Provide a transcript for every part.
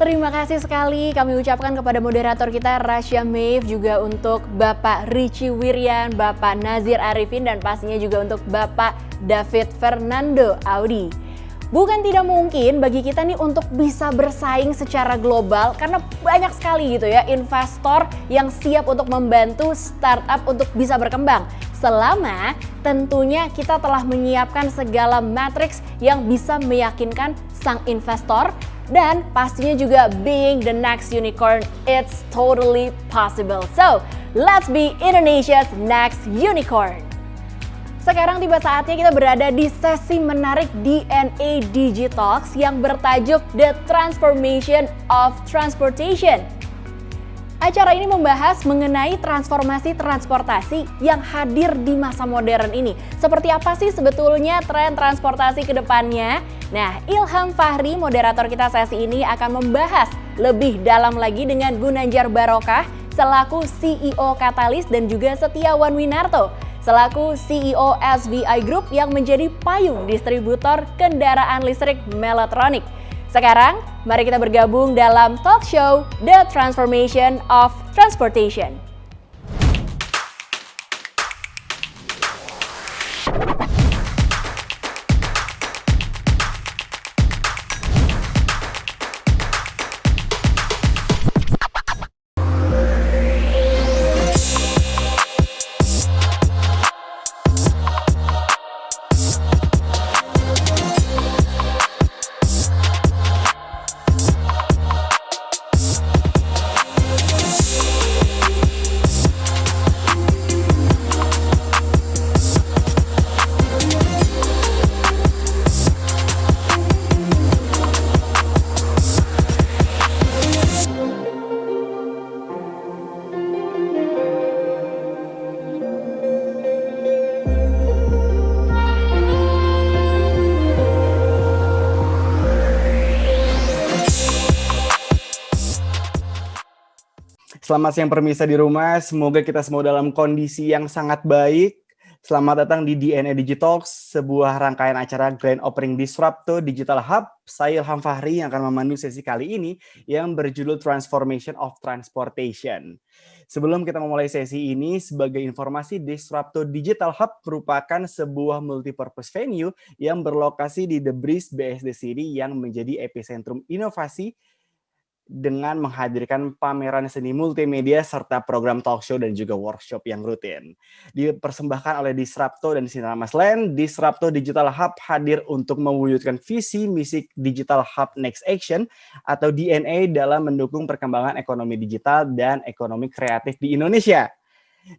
Terima kasih sekali kami ucapkan kepada moderator kita Rasya Maeve, juga untuk Bapak Richie Wiryan, Bapak Nazir Arifin, dan pastinya juga untuk Bapak David Fernando Audi. Bukan tidak mungkin bagi kita nih untuk bisa bersaing secara global karena banyak sekali gitu ya investor yang siap untuk membantu startup untuk bisa berkembang. Selama tentunya kita telah menyiapkan segala matriks yang bisa meyakinkan sang investor. Dan pastinya juga being the next unicorn, it's totally possible. So, let's be Indonesia's next unicorn. Sekarang tiba saatnya kita berada di sesi menarik DNA Digitalks yang bertajuk The Transformation of Transportation. Acara ini membahas mengenai transformasi transportasi yang hadir di masa modern ini. Seperti apa sih sebetulnya tren transportasi ke depannya? Nah, Ilham Fahri, moderator kita sesi ini akan membahas lebih dalam lagi dengan Gunanjar Barokah selaku CEO Katalis dan juga Setiawan Winarto selaku CEO SVI Group yang menjadi payung distributor kendaraan listrik Melotronic. Sekarang, mari kita bergabung dalam talk show The Transformation of Transportation. Selamat siang pemirsa di rumah, semoga kita semua dalam kondisi yang sangat baik. Selamat datang di DNA Digitalks, sebuah rangkaian acara Grand Opening Disrupto Digital Hub. Saya Ilham Fahri yang akan memandu sesi kali ini yang berjudul Transformation of Transportation. Sebelum kita memulai sesi ini, sebagai informasi, Disrupto Digital Hub merupakan sebuah multipurpose venue yang berlokasi di The Breeze BSD City yang menjadi epicentrum inovasi dengan menghadirkan pameran seni multimedia serta program talk show dan juga workshop yang rutin. Dipersembahkan oleh Disrupto dan Sinar Mas Land, Disrupto Digital Hub hadir untuk mewujudkan visi misi Digital Hub Next Action atau DNA dalam mendukung perkembangan ekonomi digital dan ekonomi kreatif di Indonesia.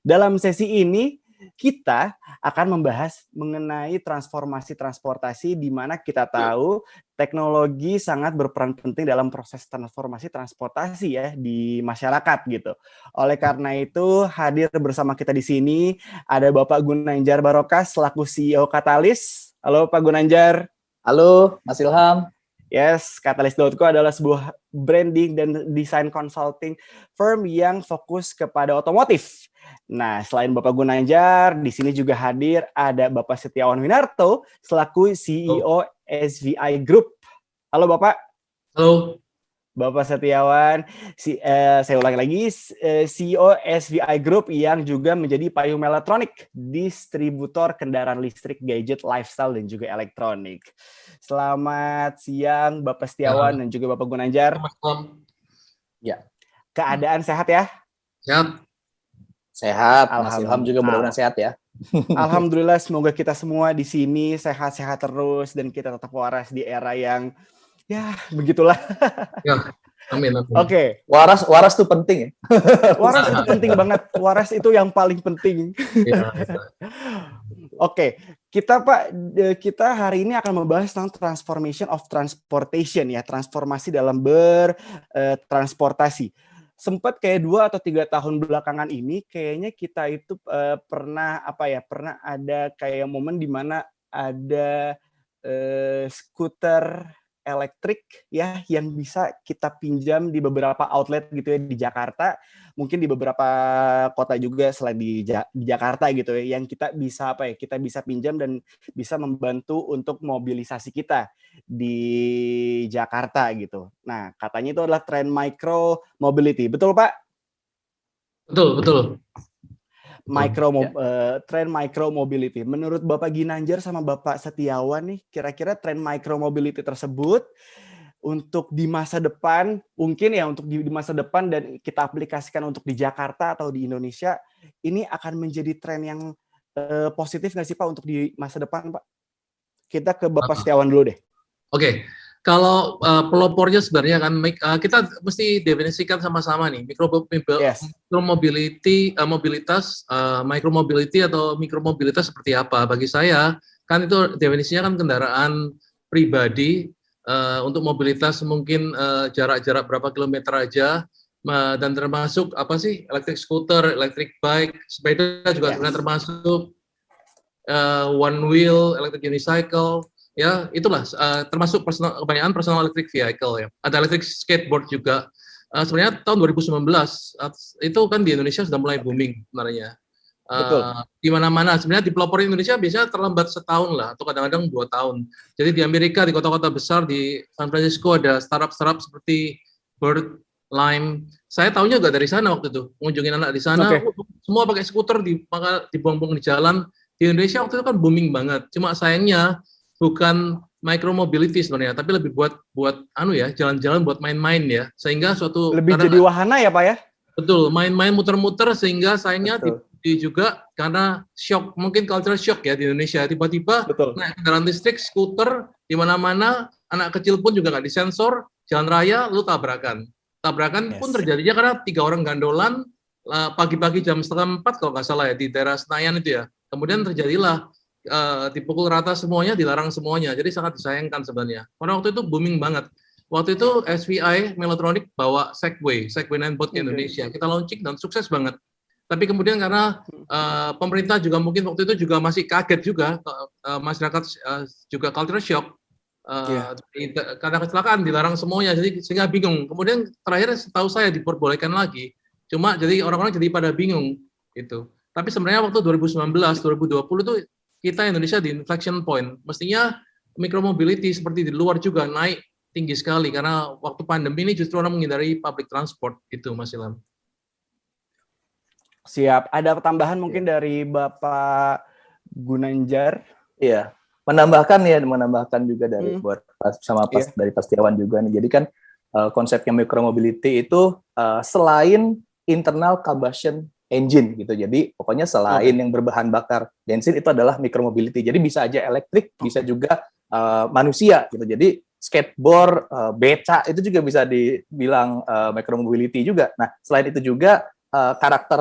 Dalam sesi ini, kita akan membahas mengenai transformasi transportasi di mana kita tahu teknologi sangat berperan penting dalam proses transformasi transportasi ya di masyarakat gitu. Oleh karena itu hadir bersama kita di sini ada Bapak Gunanjar Barokah selaku CEO Katalis. Halo Pak Gunanjar. Halo Mas Ilham. Yes, Katalis.co adalah sebuah branding dan design consulting firm yang fokus kepada otomotif. Nah, selain Bapak Gunanjar, di sini juga hadir ada Bapak Setiawan Winarto selaku CEO SVI Group. Halo Bapak. Halo. Bapak Setiawan, saya ulangi lagi, CEO SVI Group yang juga menjadi payung Melotronic, distributor kendaraan listrik, gadget, lifestyle, dan juga elektronik. Selamat siang Bapak Setiawan dan juga Bapak Gunanjar. Ya. Keadaan sehat ya? Siap. Sehat, Mas Ilham juga mudah-mudahan sehat ya. Alhamdulillah, semoga kita semua di sini sehat-sehat terus dan kita tetap waras di era yang ya begitulah. Ya, amin. Oke. Waras tuh penting ya. Waras itu penting banget. Waras itu yang paling penting. Ya, Oke, kita hari ini akan membahas tentang transformation of transportation ya, transformasi dalam bertransportasi. Sempat kayak 2 atau 3 tahun belakangan ini kayaknya kita itu pernah ada kayak momen di mana ada skuter elektrik ya yang bisa kita pinjam di beberapa outlet gitu ya di Jakarta, mungkin di beberapa kota juga selain di Jakarta gitu ya, yang kita bisa kita bisa pinjam dan bisa membantu untuk mobilisasi kita di Jakarta gitu. Nah, katanya itu adalah tren micro mobility. Betul, Pak? Betul. Tren micro mobility. Menurut Bapak Ginanjar sama Bapak Setiawan nih, kira-kira tren micro mobility tersebut untuk di masa depan, mungkin ya untuk di masa depan dan kita aplikasikan untuk di Jakarta atau di Indonesia, ini akan menjadi tren yang positif nggak sih Pak untuk di masa depan, Pak? Kita ke Bapak Setiawan dulu deh. Oke. Kalau pelopornya sebenarnya kan kita mesti definisikan sama-sama nih mobilitas, micromobility atau mikromobilitas seperti apa. Bagi saya kan itu definisinya kan kendaraan pribadi untuk mobilitas mungkin jarak-jarak berapa kilometer aja, dan termasuk apa sih electric scooter, electric bike, sepeda juga sebenarnya termasuk, one wheel, electric unicycle. Ya, itulah termasuk kebanyakan personal electric vehicle ya. Ada electric skateboard juga. Sebenarnya tahun 2019 itu kan di Indonesia sudah mulai booming sebenarnya. Di mana-mana sebenarnya di pelopor Indonesia biasanya terlambat setahun lah atau kadang-kadang 2 tahun. Jadi di Amerika di kota-kota besar di San Francisco ada startup seperti Bird, Lime. Saya tahunya juga dari sana waktu itu, mengunjungi anak di sana. Semua pakai skuter dibuang-buang di jalan. Di Indonesia waktu itu kan booming banget. Cuma sayangnya bukan micromobility sebenarnya, tapi lebih buat jalan-jalan buat main-main ya, sehingga lebih jadi wahana ya Pak ya? Betul, main-main muter-muter, sehingga sayangnya juga karena shock, mungkin culture shock ya di Indonesia, tiba-tiba naik kendaraan listrik, skuter di mana-mana, anak kecil pun juga nggak disensor, jalan raya lu tabrakan pun terjadinya karena 3 orang gandolan pagi-pagi jam 3:30 kalau nggak salah ya di daerah Senayan itu ya, kemudian terjadilah dipukul rata semuanya, dilarang semuanya. Jadi sangat disayangkan sebenarnya. Karena waktu itu booming banget. Waktu itu SVI Melotronic bawa Segway Ninebot ke Indonesia. Kita launching dan sukses banget. Tapi kemudian karena pemerintah juga mungkin waktu itu juga masih kaget juga, masyarakat juga culture shock. Karena kecelakaan dilarang semuanya, jadi sehingga bingung. Kemudian terakhir setahu saya diperbolehkan lagi. Cuma jadi orang-orang jadi pada bingung gitu. Tapi sebenarnya waktu 2019, 2020 itu kita Indonesia di inflection point. Mestinya micromobility seperti di luar juga naik tinggi sekali karena waktu pandemi ini justru orang menghindari public transport itu, Mas Ilham. Siap. Ada tambahan mungkin dari Bapak Gunanjar? Iya, menambahkan juga dari buat dari Pak Setiawan juga nih. Jadi kan konsepnya micromobility itu selain internal combustion engine gitu. Jadi pokoknya selain yang berbahan bakar bensin itu adalah micromobility. Jadi bisa aja elektrik, bisa juga manusia gitu. Jadi skateboard, beca itu juga bisa dibilang micromobility juga. Nah, selain itu juga karakter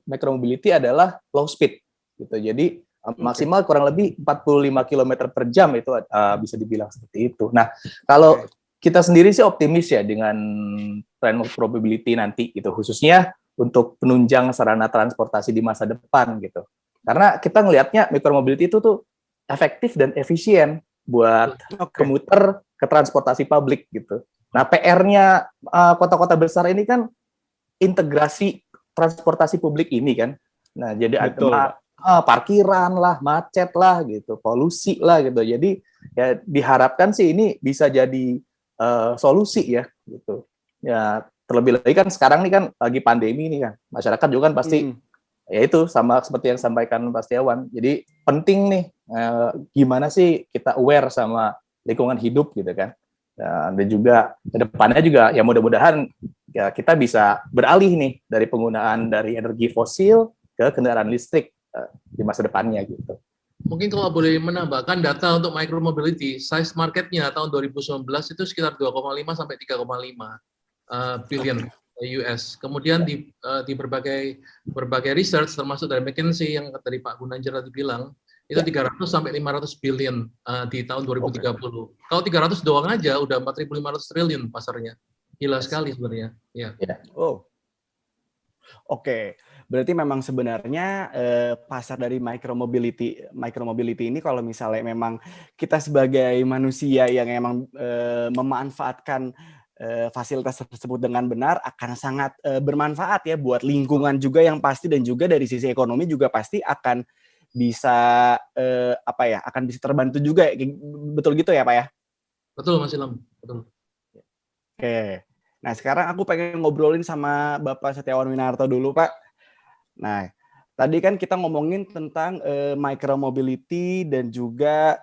micromobility adalah low speed gitu. Jadi maksimal kurang lebih 45 km per jam itu bisa dibilang seperti itu. Nah, kalau kita sendiri sih optimis ya dengan tren micromobility nanti gitu, khususnya untuk penunjang sarana transportasi di masa depan gitu. Karena kita ngelihatnya micromobility itu tuh efektif dan efisien buat komuter ke transportasi publik gitu. Nah, PR-nya kota-kota besar ini kan integrasi transportasi publik ini kan. Nah, jadi ada parkiran lah, macet lah gitu, polusi lah gitu. Jadi ya diharapkan sih ini bisa jadi solusi ya gitu. Ya terlebih lagi kan sekarang nih kan lagi pandemi nih kan, masyarakat juga kan pasti ya itu sama seperti yang disampaikan Pak Setiawan. Jadi penting nih gimana sih kita aware sama lingkungan hidup gitu kan. Dan juga kedepannya juga ya mudah-mudahan ya kita bisa beralih nih dari penggunaan dari energi fosil ke kendaraan listrik di masa depannya gitu. Mungkin kalau boleh menambahkan data untuk micromobility, size marketnya tahun 2019 itu sekitar 2,5 sampai 3,5 billion US. Kemudian di berbagai research termasuk dari McKinsey yang dari Pak Gunanjar tadi bilang itu 300 sampai 500 billion di tahun 2030. Kalau 300 doang aja udah 4.500 triliun pasarnya. Gila sekali sebenarnya. Ya. Oke. Berarti memang sebenarnya pasar dari micromobility ini kalau misalnya memang kita sebagai manusia yang emang memanfaatkan fasilitas tersebut dengan benar akan sangat bermanfaat ya buat lingkungan juga yang pasti, dan juga dari sisi ekonomi juga pasti akan bisa akan bisa terbantu juga. Betul gitu ya Pak ya? Betul Mas Ilham, betul. Oke. Nah, sekarang aku pengen ngobrolin sama Bapak Setiawan Winarto dulu, Pak. Nah, tadi kan kita ngomongin tentang micromobility dan juga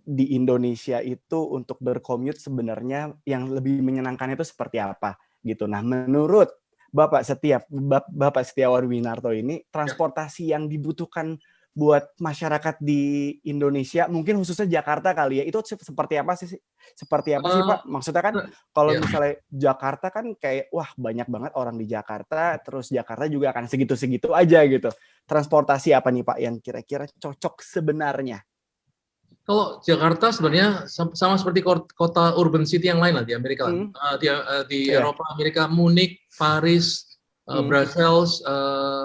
di Indonesia itu untuk bercommute sebenarnya yang lebih menyenangkan itu seperti apa gitu. Nah, menurut Bapak Setiawan Winarto ini, transportasi yang dibutuhkan buat masyarakat di Indonesia, mungkin khususnya Jakarta kali ya, itu seperti apa sih? Seperti apa sih Pak? Maksudnya kan kalau misalnya Jakarta kan kayak wah banyak banget orang di Jakarta, terus Jakarta juga akan segitu-segitu aja gitu. Transportasi apa nih Pak yang kira-kira cocok sebenarnya? Kalau Jakarta sebenarnya sama seperti kota urban city yang lain lah di Amerika lah. Di Eropa, Amerika, Munich, Paris, Brussels,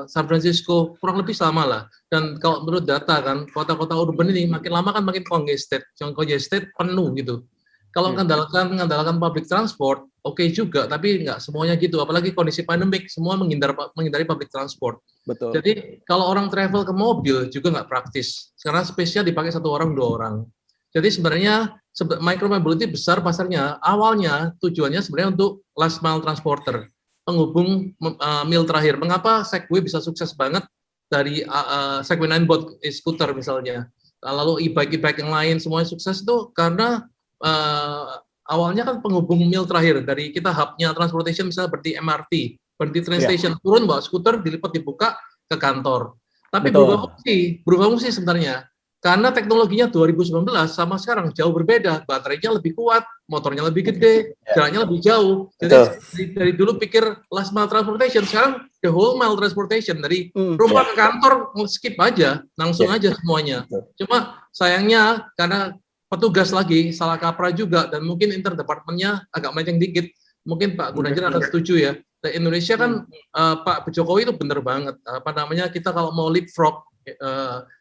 San Francisco, kurang lebih sama lah. Dan kalau menurut data kan, kota-kota urban ini makin lama kan makin congested penuh gitu. Kalau mengandalkan public transport, oke juga, tapi nggak semuanya gitu. Apalagi kondisi pandemik, semua menghindari public transport. Betul. Jadi kalau orang travel ke mobil juga nggak praktis, karena spesial dipakai 1 orang 2 orang. Jadi sebenarnya micromobility besar pasarnya, awalnya tujuannya sebenarnya untuk last mile transporter, penghubung mil terakhir. Mengapa Segway bisa sukses banget dari Segway Ninebot e-scooter misalnya, lalu e-bike yang lain semuanya sukses itu karena awalnya kan penghubung mil terakhir dari kita hubnya transportation misalnya berarti MRT, berhenti train station, turun bawa skuter, dilipat dibuka ke kantor. Tapi berubah fungsi sebenarnya. Karena teknologinya 2019 sama sekarang jauh berbeda, baterainya lebih kuat, motornya lebih gede, jalannya lebih jauh. Jadi dari dulu pikir last mile transportation, sekarang the whole mile transportation, dari rumah ke kantor skip aja, langsung aja semuanya. Cuma sayangnya karena petugas lagi salah kaprah juga, dan mungkin interdepartmennya agak melenceng dikit. Mungkin Pak Gunanjar akan setuju ya. Di Indonesia kan Pak Jokowi itu benar banget. Kita kalau mau leapfrog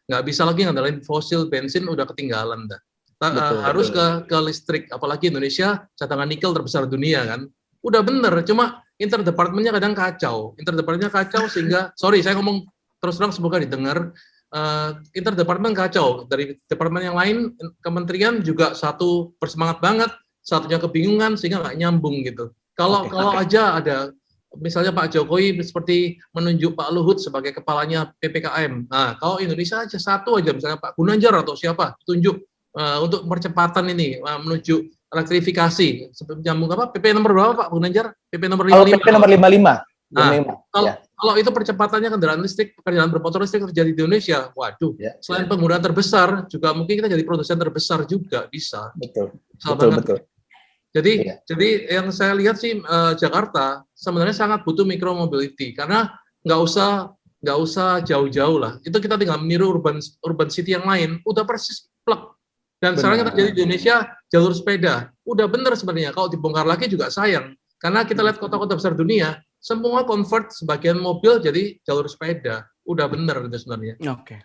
nggak bisa lagi ngandalin fosil, bensin udah ketinggalan dah. Harus ke listrik. Apalagi Indonesia cadangan nikel terbesar dunia kan. Udah bener, cuma interdepartmennya kadang kacau. Sehingga, sorry saya ngomong terus terang semoga didengar. Interdepartemen kacau, dari departemen yang lain, kementerian juga satu bersemangat banget, satunya kebingungan sehingga nggak nyambung gitu. Kalau aja ada misalnya Pak Jokowi seperti menunjuk Pak Luhut sebagai kepalanya PPKM. Nah, kalau Indonesia aja satu aja, misalnya Pak Gunanjar atau siapa tunjuk untuk percepatan ini menuju elektrifikasi. Nyambung apa? PP nomor berapa Pak Gunanjar? PP nomor 55. PP nomor 55. Kalau itu percepatannya kendaraan listrik, kendaraan bermotor listrik terjadi di Indonesia, waduh, selain penggunaan terbesar, juga mungkin kita jadi produsen terbesar juga bisa. Betul. Jadi yang saya lihat sih Jakarta sebenarnya sangat butuh micromobility, karena nggak usah jauh-jauh lah. Itu kita tinggal meniru urban city yang lain, udah persis plek. Dan sekarang yang terjadi di Indonesia jalur sepeda, udah bener sebenarnya. Kalau dibongkar lagi juga sayang, karena kita lihat kota-kota besar dunia, semua convert sebagian mobil jadi jalur sepeda, udah bener itu sebenarnya. Oke.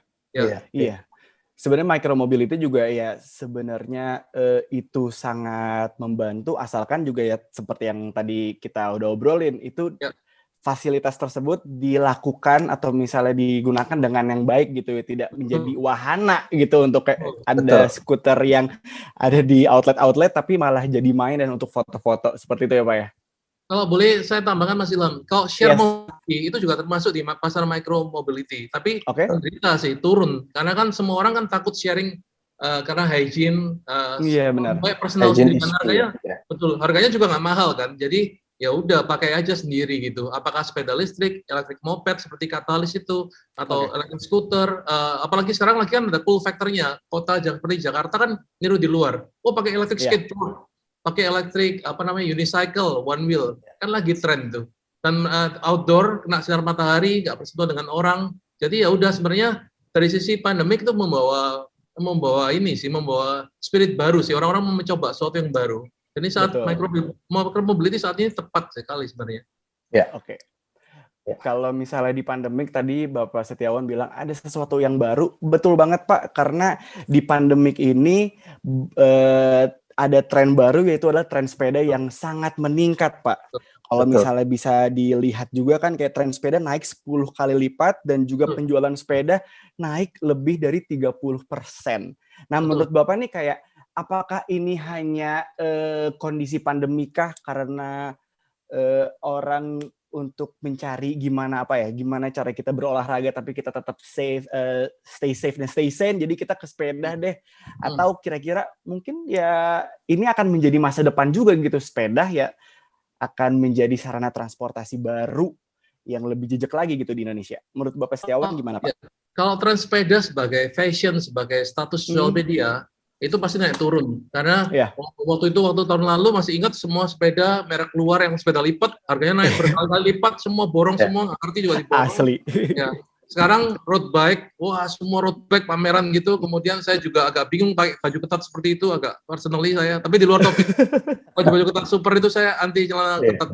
Iya. Sebenarnya micromobility juga ya sebenarnya itu sangat membantu, asalkan juga ya seperti yang tadi kita udah obrolin itu fasilitas tersebut dilakukan atau misalnya digunakan dengan yang baik gitu ya, tidak menjadi wahana gitu untuk kayak ada skuter yang ada di outlet tapi malah jadi main dan untuk foto-foto seperti itu ya Pak ya. Kalau boleh saya tambahkan Mas Ilham, kalau share mobility itu juga termasuk di pasar micro mobility, tapi penderita sih turun, karena kan semua orang kan takut sharing karena hygiene, baik personal harganya, betul, harganya juga nggak mahal kan, jadi ya udah pakai aja sendiri gitu. Apakah sepeda listrik, elektrik moped seperti Katalis itu, atau elektrik scooter, apalagi sekarang lagi kan ada cool factor-nya, kota seperti Jakarta kan niru di luar, pakai elektrik skateboard, pakai elektrik unicycle one wheel, kan lagi tren tuh. Dan outdoor kena sinar matahari, nggak bersentuhan dengan orang. Jadi ya udah sebenarnya dari sisi pandemik itu membawa spirit baru sih, orang-orang mau mencoba sesuatu yang baru. Jadi saat micromobility saat ini tepat sekali sebenarnya. Ya, oke. Kalau misalnya di pandemik tadi Bapak Setiawan bilang ada sesuatu yang baru, betul banget Pak, karena di pandemik ini ada tren baru yaitu adalah tren sepeda yang sangat meningkat Pak. Kalau misalnya bisa dilihat juga kan kayak tren sepeda naik 10 kali lipat dan juga penjualan sepeda naik lebih dari 30%. Nah menurut Bapak nih kayak apakah ini hanya kondisi pandemikah karena orang untuk mencari gimana cara kita berolahraga tapi kita tetap safe, stay safe dan stay sane. Jadi kita ke sepeda deh. Atau kira-kira mungkin ya ini akan menjadi masa depan juga gitu, sepeda ya akan menjadi sarana transportasi baru yang lebih jejak lagi gitu di Indonesia. Menurut Bapak Setiawan gimana Pak? Kalau tren sepeda sebagai fashion, sebagai status social media, itu pasti naik turun. Karena waktu tahun lalu masih ingat semua sepeda merek luar yang sepeda lipat, harganya naik berkali-kali lipat, semua borong semua, nggak ngerti juga diborong. Asli. Ya. Sekarang road bike, wah semua road bike pameran gitu, kemudian saya juga agak bingung pakai baju ketat seperti itu, agak personally saya, tapi di luar topik, baju ketat super itu saya anti celana ketat.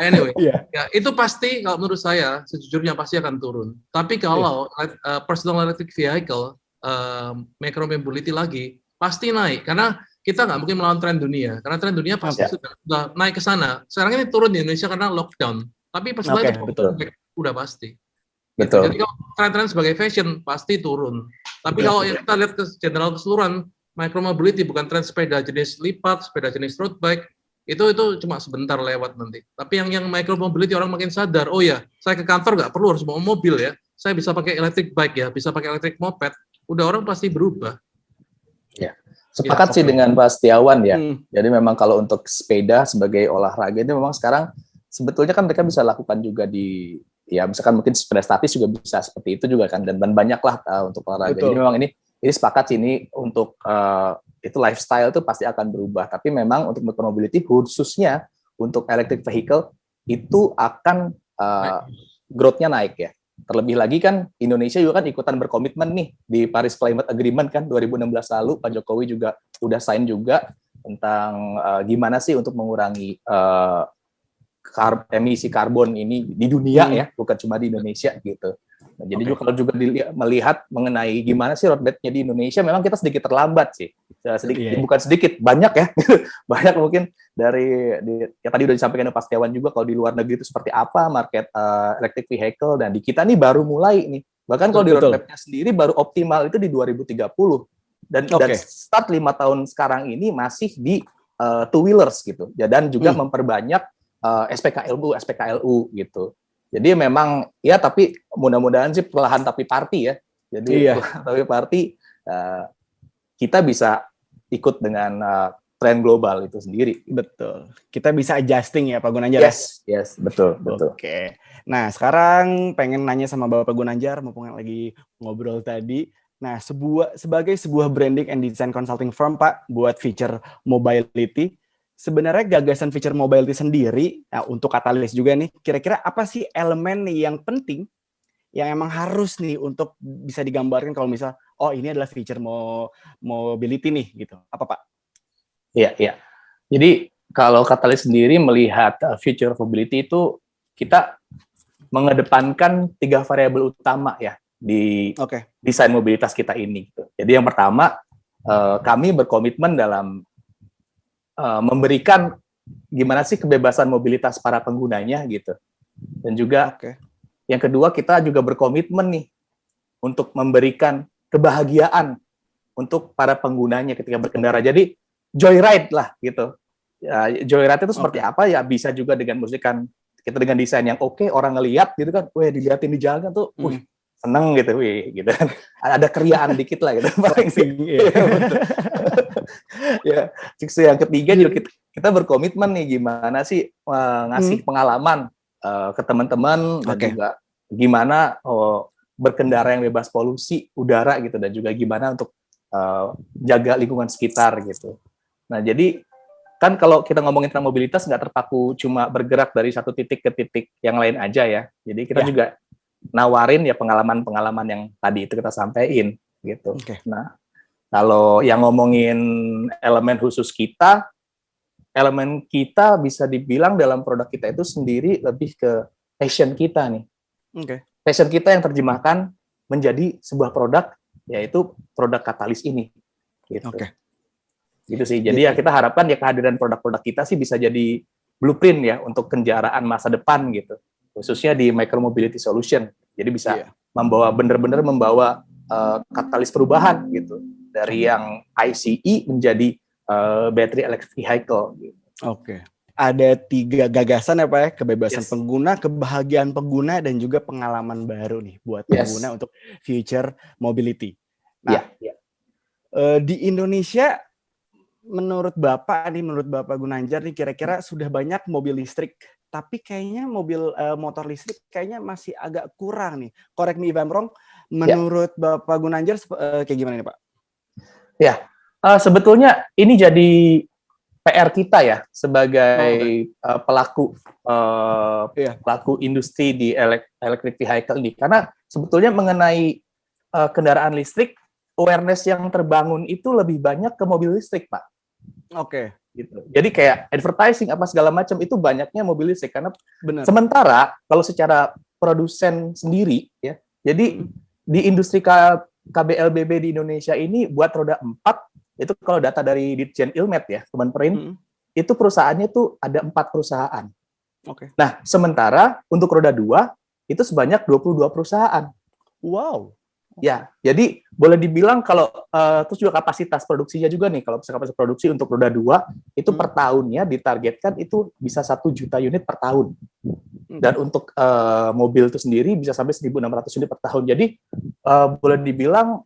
Anyway, ya itu pasti kalau menurut saya, sejujurnya pasti akan turun. Tapi kalau personal electric vehicle, micromobility lagi, pasti naik karena kita nggak mungkin melawan tren dunia karena tren dunia pasti sudah naik ke sana. Sekarang ini turun di Indonesia karena lockdown, tapi pas itu udah pasti. Betul. Jadi kalau tren-tren sebagai fashion pasti turun. Tapi kalau yang kita lihat ke general keseluruhan, micromobility bukan tren sepeda jenis lipat, sepeda jenis road bike itu cuma sebentar lewat nanti. Tapi yang micromobility orang makin sadar, oh ya saya ke kantor nggak perlu harus bawa mobil ya, saya bisa pakai electric bike ya, bisa pakai electric moped. Udah orang pasti berubah. Ya, sepakat sih dengan Pak Setiawan ya. Jadi memang kalau untuk sepeda sebagai olahraga itu memang sekarang sebetulnya kan mereka bisa lakukan juga di misalkan mungkin sepeda statis juga bisa seperti itu juga kan dan banyaklah untuk olahraga. Jadi memang ini sepakat sih ini untuk itu lifestyle itu pasti akan berubah. Tapi memang untuk micromobility khususnya untuk electric vehicle itu akan growth-nya naik ya. Terlebih lagi kan Indonesia juga kan ikutan berkomitmen nih di Paris Climate Agreement kan 2016 lalu Pak Jokowi juga udah sign juga tentang gimana sih untuk mengurangi emisi karbon ini di dunia ya, bukan cuma di Indonesia gitu. Nah, jadi juga kalau juga melihat mengenai gimana sih roadmap-nya di Indonesia, memang kita sedikit terlambat sih. Bukan sedikit, banyak ya. Banyak mungkin tadi udah disampaikan Pak Setiawan juga kalau di luar negeri itu seperti apa market electric vehicle dan di kita nih baru mulai nih. Bahkan kalau di roadmap-nya sendiri baru optimal itu di 2030. Dan start 5 tahun sekarang ini masih di two wheelers gitu. Dan juga memperbanyak SPKLU gitu. Jadi memang ya tapi mudah-mudahan sih perlahan tapi party ya. Jadi tapi party kita bisa ikut dengan tren global itu sendiri. Betul. Kita bisa adjusting ya Pak Gunanjar. Yes, betul. Oke. Nah, sekarang pengen nanya sama Bapak Gunanjar mumpung lagi ngobrol tadi. Nah, sebagai sebuah branding and design consulting firm Pak buat feature mobility, sebenarnya gagasan feature mobility sendiri, nah untuk Katalis juga nih, kira-kira apa sih elemen yang penting yang emang harus nih untuk bisa digambarkan kalau misal, oh ini adalah feature mobility nih gitu. Apa Pak? Iya. Jadi kalau Katalis sendiri melihat feature mobility itu kita mengedepankan 3 variabel utama ya di desain mobilitas kita ini. Jadi yang pertama, kami berkomitmen dalam memberikan gimana sih kebebasan mobilitas para penggunanya gitu. Dan juga yang kedua kita juga berkomitmen nih untuk memberikan kebahagiaan untuk para penggunanya ketika berkendara. Jadi joyride lah gitu. Ya, joyride itu seperti apa ya bisa juga dengan musikan kita dengan desain yang orang ngelihat gitu kan, dilihatin di jalan tuh, seneng gitu, gitu kan. Ada keriaan dikit lah gitu. Ya, yang ketiga juga kita berkomitmen nih gimana sih ngasih pengalaman ke teman-teman dan juga gimana berkendara yang bebas polusi udara gitu dan juga gimana untuk jaga lingkungan sekitar gitu. Nah, jadi kan kalau kita ngomongin tentang mobilitas nggak terpaku cuma bergerak dari satu titik ke titik yang lain aja ya. Jadi kita juga nawarin ya pengalaman-pengalaman yang tadi itu kita sampaikan gitu. Nah, kalau yang ngomongin elemen khusus elemen kita bisa dibilang dalam produk kita itu sendiri lebih ke passion kita nih. Oke. Passion kita yang terjemahkan menjadi sebuah produk, yaitu produk katalis ini. Gitu. Oke. Gitu sih. Jadi ya kita harapkan ya kehadiran produk-produk kita sih bisa jadi blueprint ya untuk kendaraan masa depan gitu. Khususnya di micromobility solution. Jadi bisa benar-benar membawa katalis perubahan gitu dari yang ICE menjadi battery electric vehicle. Gitu. Oke. Ada 3 gagasan ya Pak ya, kebebasan pengguna, kebahagiaan pengguna, dan juga pengalaman baru nih buat pengguna untuk future mobility. Nah, di Indonesia menurut Bapak Gunanjar nih, kira-kira sudah banyak mobil listrik, tapi kayaknya motor listrik kayaknya masih agak kurang nih. Correct me if I'm wrong. Menurut Bapak Gunanjar kayak gimana nih Pak? Ya, sebetulnya ini jadi PR kita ya sebagai pelaku industri di electric vehicle ini, karena sebetulnya mengenai kendaraan listrik, awareness yang terbangun itu lebih banyak ke mobil listrik, Pak. Oke. Gitu. Jadi kayak advertising apa segala macam itu banyaknya mobil listrik, karena sementara kalau secara produsen sendiri ya, jadi di industri KBLBB di Indonesia ini buat roda 4 itu kalau data dari Ditjen Ilmet ya, Kemenperin, itu perusahaannya tuh ada 4 perusahaan. Oke. Nah, sementara untuk roda 2 itu sebanyak 22 perusahaan. Wow. Ya, jadi boleh dibilang kalau terus juga kapasitas produksinya juga nih, kalau kapasitas produksi untuk roda 2 itu per tahunnya ditargetkan itu bisa 1 juta unit per tahun. Dan untuk mobil itu sendiri bisa sampai 1.600 unit per tahun. Jadi boleh dibilang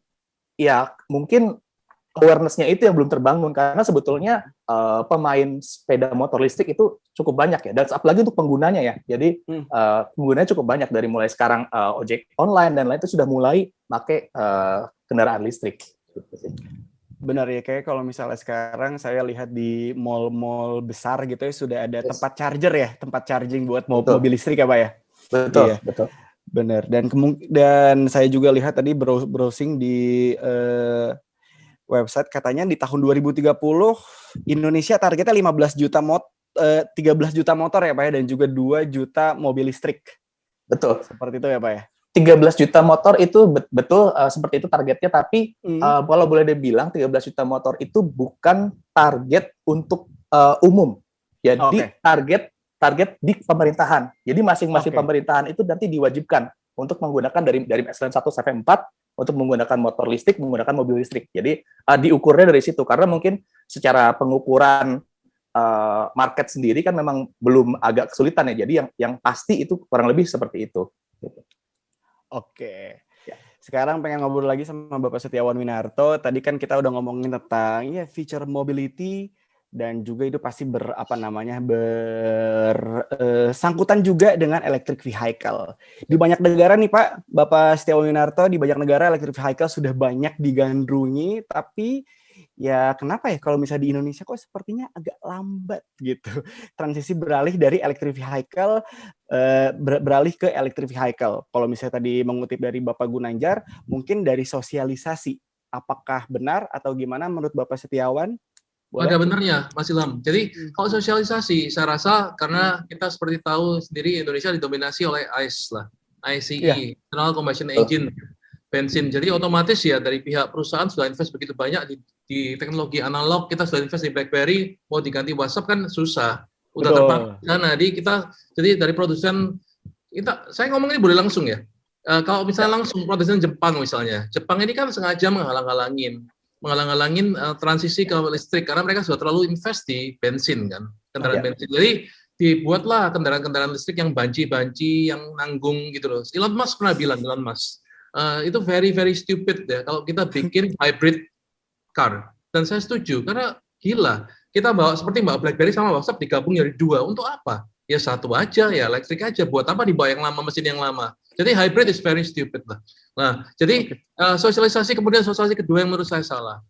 ya mungkin awareness-nya itu yang belum terbangun, karena sebetulnya pemain sepeda motor listrik itu cukup banyak ya, dan apalagi untuk penggunanya ya. Jadi penggunanya cukup banyak, dari mulai sekarang ojek online dan lain itu sudah mulai pakai kendaraan listrik. Benar ya, kayak kalau misalnya sekarang saya lihat di mall-mall besar gitu ya, sudah ada tempat charger ya, tempat charging buat mobil listrik ya Pak ya? Betul, iya. betul. Benar, dan saya juga lihat tadi browsing di website, katanya di tahun 2030 Indonesia targetnya 13 juta motor ya Pak ya, dan juga 2 juta mobil listrik. Betul. Seperti itu ya Pak ya? 13 juta motor itu betul seperti itu targetnya, tapi kalau boleh dibilang 13 juta motor itu bukan target untuk umum. Jadi target di pemerintahan. Jadi masing-masing pemerintahan itu nanti diwajibkan untuk menggunakan dari echelon 1 sampai 4 untuk menggunakan motor listrik, menggunakan mobil listrik. Jadi diukurnya dari situ, karena mungkin secara pengukuran market sendiri kan memang belum agak kesulitan ya. Jadi yang pasti itu kurang lebih seperti itu. Oke. Sekarang pengen ngobrol lagi sama Bapak Setiawan Winarto. Tadi kan kita udah ngomongin tentang feature mobility, dan juga itu pasti bersangkutan juga dengan electric vehicle. Di banyak negara nih Pak, Bapak Setiawan Winarto, di banyak negara electric vehicle sudah banyak digandrungi, tapi ya kenapa ya kalau misalnya di Indonesia kok sepertinya agak lambat gitu transisi beralih dari electric vehicle beralih ke electric vehicle. Kalau misalnya tadi mengutip dari Bapak Gunanjar, mungkin dari sosialisasi, apakah benar atau gimana menurut Bapak Setiawan? Ada benernya, Mas Ilham. Jadi kalau sosialisasi, saya rasa karena kita seperti tahu sendiri Indonesia didominasi oleh ICE lah, ICE, Internal Combustion Engine, bensin. Jadi otomatis ya dari pihak perusahaan sudah invest begitu banyak di teknologi analog. Kita sudah invest di BlackBerry, mau diganti WhatsApp kan susah. Udah terpakai di sana. Jadi dari produsen saya ngomong ini boleh langsung ya. Kalau misalnya langsung produsen Jepang misalnya, Jepang ini kan sengaja menghalang-halangin transisi ke listrik karena mereka sudah terlalu invest di bensin kan, kendaraan bensin. Jadi dibuatlah kendaraan-kendaraan listrik yang banci-banci, yang nanggung gitu loh. Elon Musk pernah bilang, itu very very stupid ya kalau kita bikin hybrid car. Dan saya setuju karena gila, kita bawa seperti BlackBerry sama WhatsApp digabung jadi 2, untuk apa? Ya 1 aja, ya elektrik aja. Buat apa dibawa yang lama, mesin yang lama? Jadi hybrid is very stupid lah. Nah, jadi sosialisasi, kemudian sosialisasi kedua yang menurut saya salah.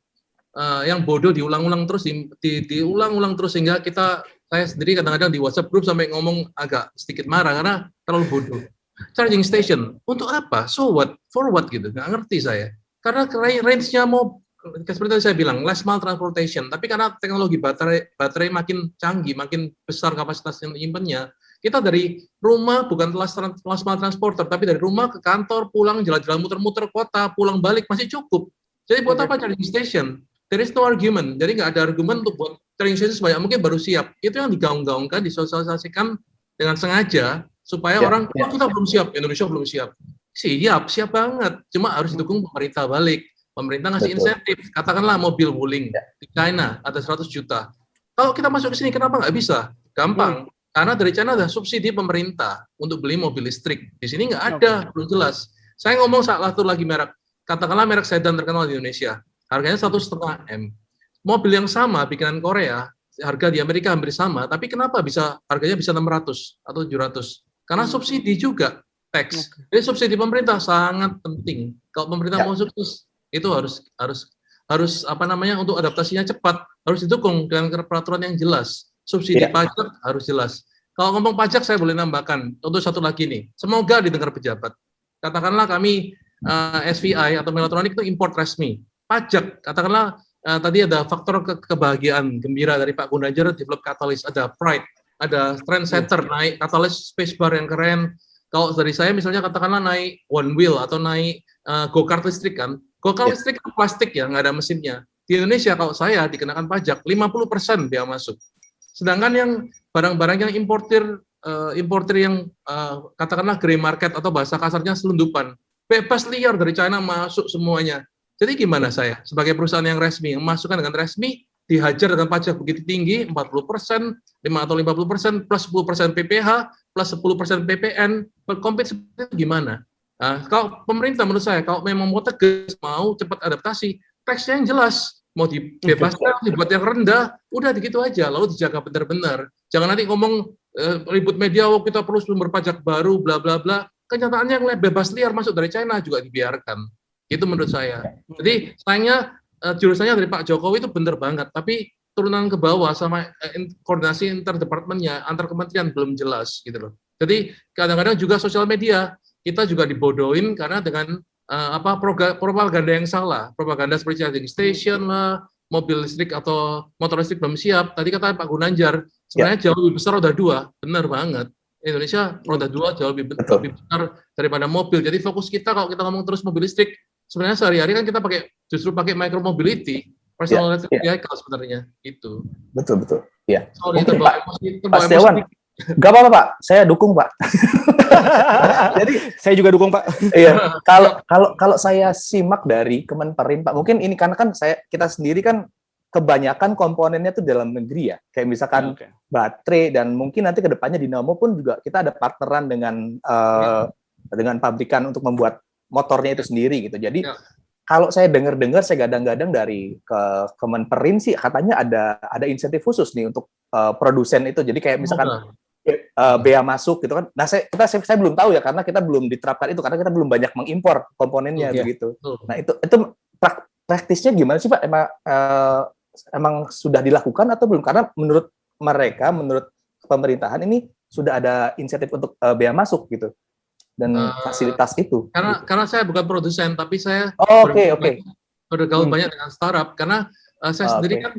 Yang bodoh diulang-ulang terus, diulang-ulang terus sehingga saya sendiri kadang-kadang di WhatsApp group sampai ngomong agak sedikit marah karena terlalu bodoh. Charging station untuk apa? So what? For what gitu? Nggak ngerti saya. Karena range-nya mau seperti yang saya bilang, last mile transportation. Tapi karena teknologi baterai makin canggih, makin besar kapasitas yang menyimpannya, Kita dari rumah bukan last mile transporter, tapi dari rumah ke kantor, pulang, jalan-jalan muter-muter kota, pulang balik masih cukup. Jadi buat apa charging station? There is no argument. Jadi nggak ada argumen untuk buat charging station sebanyak mungkin baru siap. Itu yang digaung-gaungkan, disosialisasikan dengan sengaja supaya orang, oh kita belum siap, Indonesia belum siap. Siap banget. Cuma harus didukung pemerintah balik. Pemerintah ngasih insentif. Katakanlah mobil wuling di China ada 100 juta. Kalau kita masuk ke sini, kenapa nggak bisa? Gampang. Karena dari China ada subsidi pemerintah untuk beli mobil listrik. Di sini nggak ada, belum jelas. Saya ngomong satu lagi merek, katakanlah merek sedan terkenal di Indonesia, harganya 1,5 M. Mobil yang sama bikinan Korea, harga di Amerika hampir sama, tapi kenapa harganya bisa 600 atau 700? Karena subsidi juga, tax. Jadi subsidi pemerintah sangat penting. Kalau pemerintah mau sukses, itu harus untuk adaptasinya cepat, harus didukung dengan peraturan yang jelas. Subsidi pajak harus jelas. Kalau ngomong pajak, saya boleh nambahkan untuk satu lagi nih. Semoga didengar pejabat. Katakanlah kami SVI atau Melatonik itu import resmi. Pajak, katakanlah tadi ada faktor kebahagiaan, gembira dari Pak Gunadjar, develop katalis, ada pride, ada trendsetter, naik katalis spacebar yang keren. Kalau dari saya misalnya katakanlah naik one wheel atau naik go-kart listrik kan. Go-kart listrik kan plastik ya, nggak ada mesinnya. Di Indonesia kalau saya dikenakan pajak 50% biaya masuk. Sedangkan yang barang-barang yang importir yang katakanlah grey market atau bahasa kasarnya selundupan, bebas liar dari China masuk semuanya. Jadi gimana saya sebagai perusahaan yang resmi, yang masukkan dengan resmi, dihajar dengan pajak begitu tinggi, 40%, 5 atau 50%, plus 10% PPh, plus 10% PPN, berkompet seperti itu gimana? Nah, kalau pemerintah menurut saya, kalau memang mau tegas, mau cepat adaptasi, teksnya yang jelas, mau dibebaskan, dibuat yang rendah, udah begitu aja, lalu dijaga benar-benar. Jangan nanti ngomong ribut media, oh kita perlu sumber pajak baru, bla bla bla. Kenyataannya yang bebas liar masuk dari China juga dibiarkan. Itu menurut saya. Jadi sayangnya jurusannya dari Pak Jokowi itu benar banget, tapi turunan ke bawah sama koordinasi interdepartemennya, antar kementerian belum jelas gitu loh. Jadi kadang-kadang juga sosial media kita juga dibodohin karena dengan propaganda yang salah, propaganda seperti charging station lah, mobil listrik atau motor listrik belum siap. Tadi kata Pak Gunadjar, sebenarnya jauh lebih besar roda 2, benar banget. Indonesia roda 2 jauh lebih besar daripada mobil. Jadi fokus kita kalau kita ngomong terus mobil listrik, sebenarnya sehari-hari kan kita justru pakai micro mobility, personal electric vehicle sebenarnya itu. Betul. Iya. Sorry, Pak Setiawan, nggak apa-apa Pak, saya dukung Pak. Jadi saya juga dukung Pak. Iya. Kalau saya simak dari Kemenperin Pak, mungkin ini karena kan kita sendiri kan kebanyakan komponennya tuh dalam negeri ya, kayak misalkan baterai dan mungkin nanti kedepannya Dinamo pun juga kita ada partneran dengan pabrikan untuk membuat motornya itu sendiri gitu. Jadi kalau saya dengar saya gadang-gadang dari Kemenperin sih katanya ada insentif khusus nih untuk produsen itu. Jadi kayak misalkan bea masuk gitu kan. Nah, saya belum tahu ya karena kita belum diterapkan itu karena kita belum banyak mengimpor komponennya begitu. Nah, itu praktisnya gimana sih Pak? Emang sudah dilakukan atau belum? Karena menurut pemerintahan ini sudah ada insentif untuk bea masuk gitu dan fasilitas itu. Karena saya bukan produsen tapi saya bergaul banyak dengan startup karena saya sendiri kan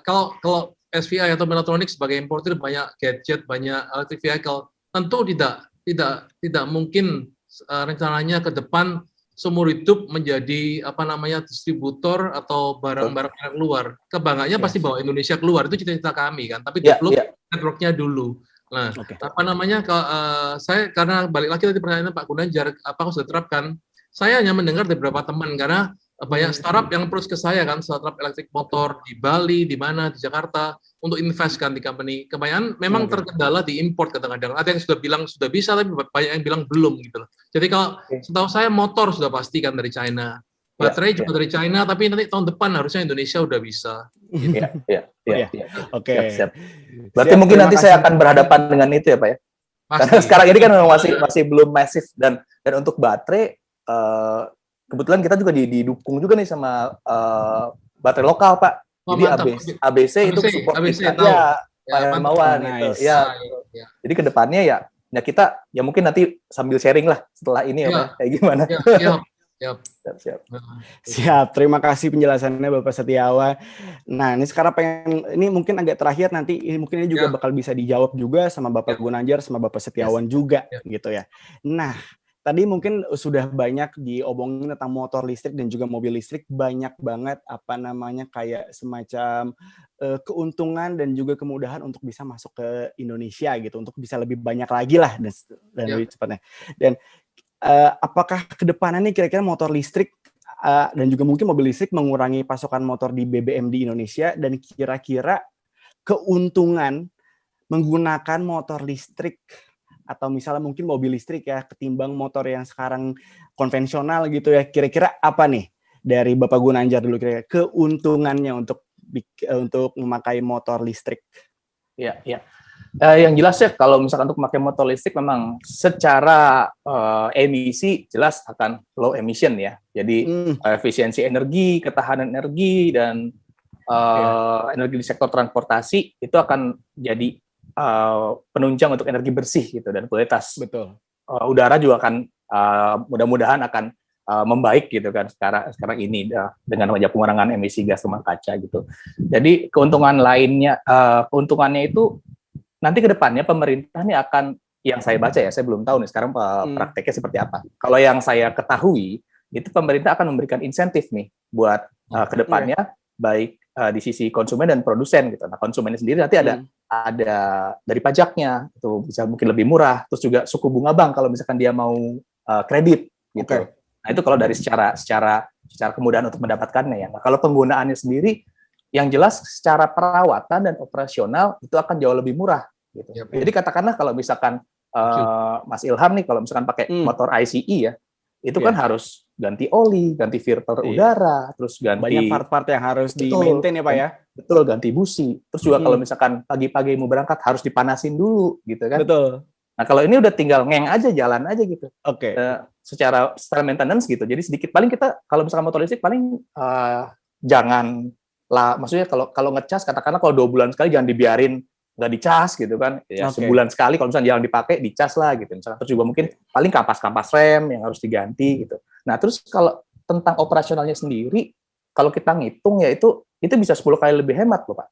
kalau SVI atau Melatonik sebagai importer banyak gadget, banyak electric vehicle, tentu tidak mungkin rencananya ke depan seumur hidup menjadi distributor atau barang-barang yang luar. Kebanggaannya pasti bawa Indonesia keluar, itu cita-cita kami kan. Tapi develop network-nya dulu. Nah, saya karena balik lagi tadi pertanyaan Pak Gunadjar, apakah sudah diterapkan? Saya hanya mendengar dari beberapa teman karena banyak startup yang approach ke saya kan, startup elektrik motor di Bali, di mana di Jakarta untuk invest kan di company. Kebanyakan memang terkendala di import kadang-kadang. Ada yang sudah bilang sudah bisa, tapi banyak yang bilang belum gitu loh. Jadi kalau setahu saya motor sudah pasti kan dari China, baterai juga dari China, tapi nanti tahun depan harusnya Indonesia udah bisa. Oke. Berarti mungkin nanti saya akan berhadapan dengan itu ya Pak ya. Karena sekarang ini kan memang masih belum masif dan untuk baterai kebetulan kita juga didukung juga nih sama baterai lokal Pak. Jadi ABC itu support kita Pak Hermawan gitu. Ya. Jadi kedepannya ya kita mungkin nanti sambil sharing lah setelah ini ya Pak. Kayak gimana? Siap. Siap, terima kasih penjelasannya Bapak Setiawan. Nah, ini sekarang ini mungkin agak terakhir, nanti mungkin ini juga bakal bisa dijawab juga sama Bapak Gunanjar, sama Bapak Setiawan juga, gitu ya. Nah, tadi mungkin sudah banyak diomongin tentang motor listrik dan juga mobil listrik, banyak banget kayak semacam keuntungan dan juga kemudahan untuk bisa masuk ke Indonesia gitu, untuk bisa lebih banyak lagi lah dan lebih cepatnya. Dan apakah ke depannya nih kira-kira motor listrik dan juga mungkin mobil listrik mengurangi pasokan motor di BBM di Indonesia, dan kira-kira keuntungan menggunakan motor listrik atau misalnya mungkin mobil listrik ya ketimbang motor yang sekarang konvensional gitu ya, kira-kira apa nih dari Bapak Gunanjar dulu, kira-kira keuntungannya untuk memakai motor listrik? Iya. Yang jelas ya kalau misalkan untuk memakai motor listrik memang secara emisi jelas akan low emission ya. Jadi efisiensi energi, ketahanan energi, dan energi di sektor transportasi itu akan jadi penunjang untuk energi bersih gitu, dan kualitas udara juga akan mudah-mudahan akan membaik gitu kan sekarang ini dengan pengurangan emisi gas rumah kaca gitu. Jadi keuntungannya itu nanti ke depannya pemerintah ini akan, yang saya baca ya, saya belum tahu nih sekarang prakteknya seperti apa. Kalau yang saya ketahui, itu pemerintah akan memberikan insentif nih buat ke depannya, baik di sisi konsumen dan produsen gitu. Nah, konsumennya sendiri nanti ada dari pajaknya, itu bisa mungkin lebih murah, terus juga suku bunga bank kalau misalkan dia mau kredit gitu. Nah, itu kalau dari secara kemudahan untuk mendapatkannya ya. Nah, kalau penggunaannya sendiri, yang jelas secara perawatan dan operasional itu akan jauh lebih murah gitu. Jadi katakanlah kalau misalkan Mas Ilham nih kalau misalkan pakai motor ICE ya, itu kan harus ganti oli, ganti filter udara, terus ganti banyak part-part yang harus di-maintain ya Pak ya. Betul, ganti busi. Terus juga kalau misalkan pagi-pagi mau berangkat harus dipanasin dulu gitu kan. Betul. Nah, kalau ini udah tinggal ngeng aja, jalan aja gitu. Secara maintenance gitu. Jadi sedikit, paling kita kalau misalkan motor listrik paling jangan lah, maksudnya kalau ngecas katakanlah kalau 2 bulan sekali jangan dibiarin nggak dicas gitu kan ya, sebulan sekali kalau misalnya jarang dipakai dicas lah gitu misalnya. Terus juga mungkin paling kampas rem yang harus diganti gitu. Nah, terus kalau tentang operasionalnya sendiri, kalau kita ngitung ya itu bisa 10 kali lebih hemat loh Pak.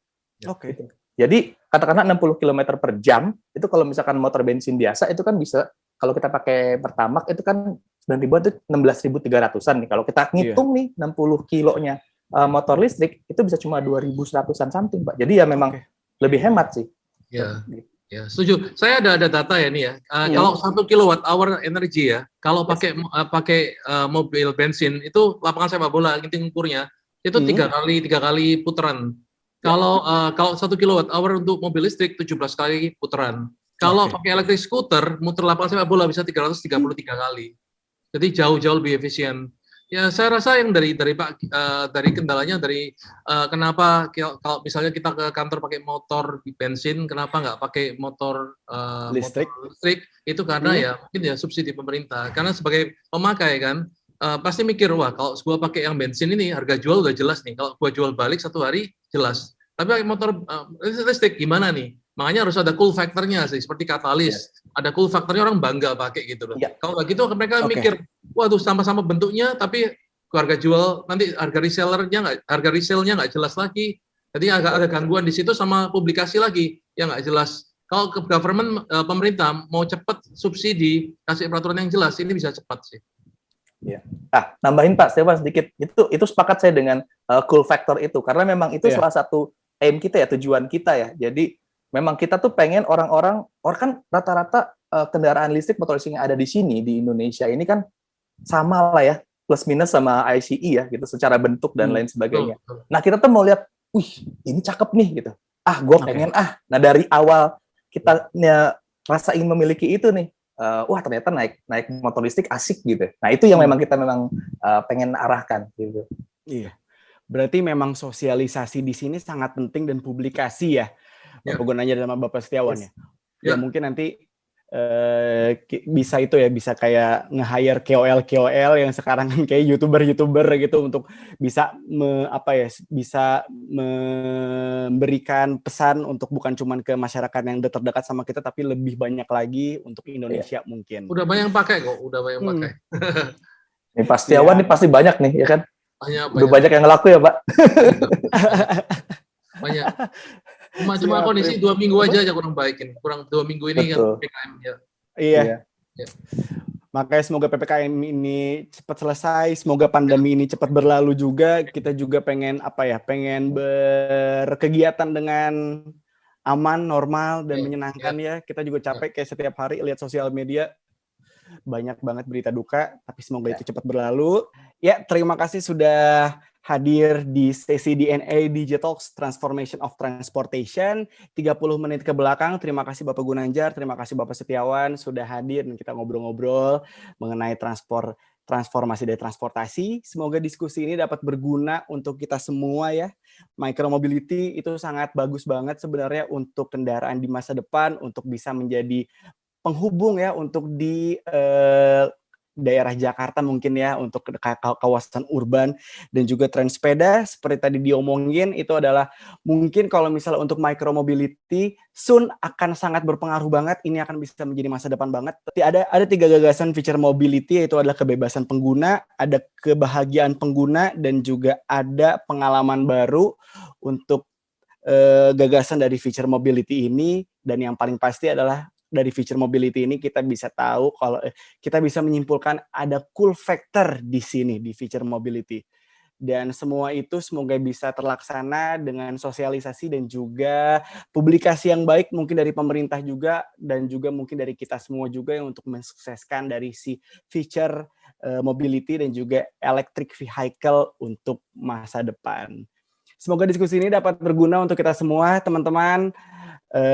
Gitu. Jadi katakanlah 60 km per jam itu kalau misalkan motor bensin biasa itu kan bisa, kalau kita pakai Pertamax itu kan 9.000-an itu 16.300-an nih. Kalau kita ngitung nih 60 kilonya motor listrik itu bisa cuma 2.100-an something Pak. Jadi ya memang lebih hemat sih. Ya, setuju. Saya ada data ya nih ya. Kalau 1 kWh energi ya, kalau pakai mobil bensin itu lapangan sepak bola ngitung ukurnya itu 3 kali putaran. Kalau 1 kWh untuk mobil listrik 17 kali putaran. Kalau pakai electric scooter muter lapangan sepak bola bisa 333 kali. Jadi jauh lebih efisien. Ya, saya rasa yang dari Pak dari kendalanya kenapa kalau misalnya kita ke kantor pakai motor bensin, kenapa nggak pakai motor listrik itu karena ya mungkin ya subsidi pemerintah. Karena sebagai pemakai kan pasti mikir, wah kalau gua pakai yang bensin ini harga jual udah jelas nih. Kalau gua jual balik 1 hari jelas. Tapi pakai motor listrik gimana nih? Makanya harus ada cool factor-nya sih, seperti katalis. Ada cool factor-nya, orang bangga pakai gitu loh. Kalau nggak gitu mereka mikir, waduh sama-sama bentuknya, tapi harga jual nanti harga resellnya nggak jelas lagi. Jadi agak ada gangguan di situ sama publikasi lagi yang nggak jelas. Kalau ke government pemerintah mau cepat subsidi, kasih peraturan yang jelas, ini bisa cepat sih. Ya. Nambahin Pak Stefan sedikit. Itu sepakat saya dengan cool factor itu, karena memang itu salah satu aim kita ya, tujuan kita ya. Jadi memang kita tuh pengen orang kan rata-rata kendaraan listrik, motor listrik yang ada di sini di Indonesia ini kan sama lah ya, plus minus sama ICE ya gitu, secara bentuk dan lain sebagainya. Nah, kita tuh mau lihat, ini cakep nih gitu. Gue pengen Nah, dari awal kita rasa ingin memiliki itu nih. Ternyata naik motor listrik asik gitu. Nah, itu yang memang kita pengen arahkan gitu. Iya. Berarti memang sosialisasi di sini sangat penting dan publikasi ya. Bapak Gunanjar sama Bapak Setiawan ya. Ya mungkin nanti bisa bisa kayak nge-hire KOL yang sekarang kayak YouTuber gitu untuk bisa bisa memberikan pesan untuk bukan cuma ke masyarakat yang terdekat sama kita, tapi lebih banyak lagi untuk Indonesia mungkin. Udah banyak pakai kok, udah banyak pakai. Nih Pastiawan nih pasti banyak nih, ya kan? Udah banyak yang ngelaku ya, Pak? Banyak. Cuma kondisi 2 minggu aja kurang baikin. Kurang 2 minggu ini kan PPKM ya. Iya. Makanya semoga PPKM ini cepat selesai, semoga pandemi ini cepat berlalu juga. Kita juga pengen pengen berkegiatan dengan aman, normal dan menyenangkan ya. Kita juga capek kayak setiap hari lihat sosial media banyak banget berita duka, tapi semoga itu cepat berlalu. Ya, terima kasih sudah hadir di sesi DNA Digitalks Transformation of Transportation 30 menit ke belakang. Terima kasih Bapak Gunanjar, terima kasih Bapak Setiawan sudah hadir dan kita ngobrol-ngobrol mengenai transformasi dari transportasi. Semoga diskusi ini dapat berguna untuk kita semua ya. Micromobility itu sangat bagus banget sebenarnya untuk kendaraan di masa depan, untuk bisa menjadi penghubung ya untuk di daerah Jakarta mungkin ya, untuk kawasan urban dan juga tren sepeda seperti tadi diomongin itu adalah mungkin kalau misalnya untuk micromobility soon akan sangat berpengaruh banget, ini akan bisa menjadi masa depan banget. Tapi ada 3 gagasan feature mobility, yaitu adalah kebebasan pengguna, ada kebahagiaan pengguna, dan juga ada pengalaman baru untuk gagasan dari feature mobility ini. Dan yang paling pasti adalah dari feature mobility ini kita bisa tahu kalau kita bisa menyimpulkan ada cool factor di sini di feature mobility. Dan semua itu semoga bisa terlaksana dengan sosialisasi dan juga publikasi yang baik mungkin dari pemerintah juga dan juga mungkin dari kita semua juga yang untuk mensukseskan dari si feature mobility dan juga electric vehicle untuk masa depan. Semoga diskusi ini dapat berguna untuk kita semua, teman-teman.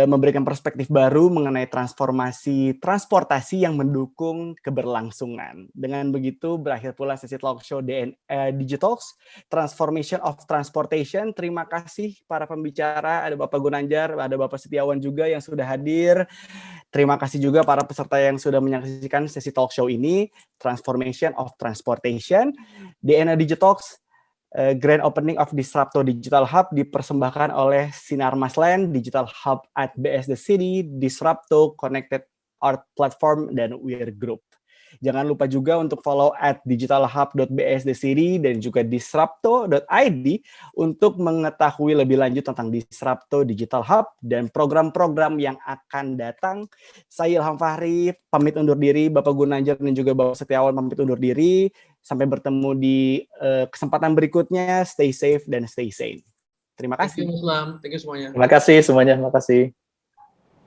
Memberikan perspektif baru mengenai transformasi transportasi yang mendukung keberlangsungan. Dengan begitu berakhir pula sesi talk show Digitalks Transformation of Transportation. Terima kasih para pembicara, ada Bapak Gunanjar, ada Bapak Setiawan juga yang sudah hadir. Terima kasih juga para peserta yang sudah menyaksikan sesi talk show ini, Transformation of Transportation. DNA Digitalks Grand Opening of Disrupto Digital Hub dipersembahkan oleh Sinar Masland, Digital Hub at BSD City, Disrupto, Connected Art Platform, dan Weir Group. Jangan lupa juga untuk follow @digitalhub.bsdcity dan juga disrupto.id untuk mengetahui lebih lanjut tentang Disrupto Digital Hub dan program-program yang akan datang. Saya Ilham Fahri, pamit undur diri. Bapak Gunanjar dan juga Bapak Setiawan pamit undur diri. Sampai bertemu di kesempatan berikutnya. Stay safe dan stay sane. Terima kasih. Thank you, Islam. Thank you semuanya. Terima kasih semuanya. Terima kasih.